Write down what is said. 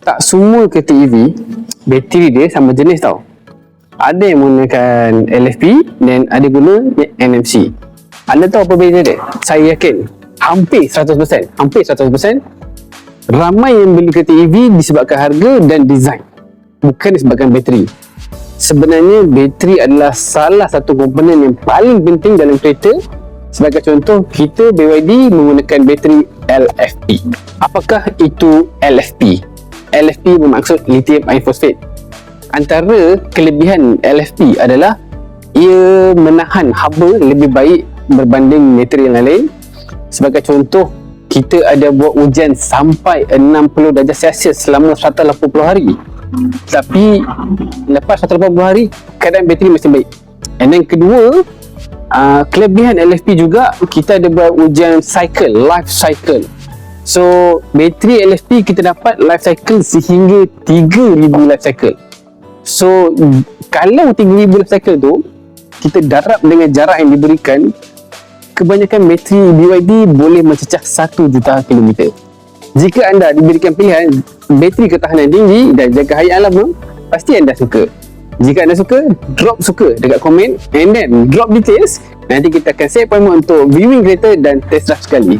tak semua kereta EV bateri dia sama jenis tau. Ada yang menggunakan LFP dan ada guna NMC. Anda tahu apa beza dia? Saya yakin hampir 100% ramai yang beli kereta EV disebabkan harga dan design, bukan disebabkan bateri. Sebenarnya bateri adalah salah satu komponen yang paling penting dalam kereta. Sebagai contoh, kita BYD menggunakan bateri LFP. Apakah itu LFP? LFP bermaksud lithium iron phosphate. Antara kelebihan LFP adalah ia menahan haba lebih baik berbanding material yang lain. Sebagai contoh, kita ada buat ujian sampai 60 darjah Celsius selama 180 hari. Tapi lepas 180 hari, keadaan bateri masih baik. And then kedua, kelebihan LFP juga, kita ada buat ujian life cycle. So bateri LFP kita dapat life cycle sehingga 3000 life cycle. So kalau 3000 life cycle tu kita darab dengan jarak yang diberikan, kebanyakan bateri BYD boleh mencecah 1 juta kilometer. Jika anda diberikan pilihan bateri ketahanan tinggi dan jaga hayat lama, pasti anda suka. Jika anda suka, drop suka dekat komen and then drop details. Nanti kita akan set appointment untuk viewing kereta dan test drive sekali.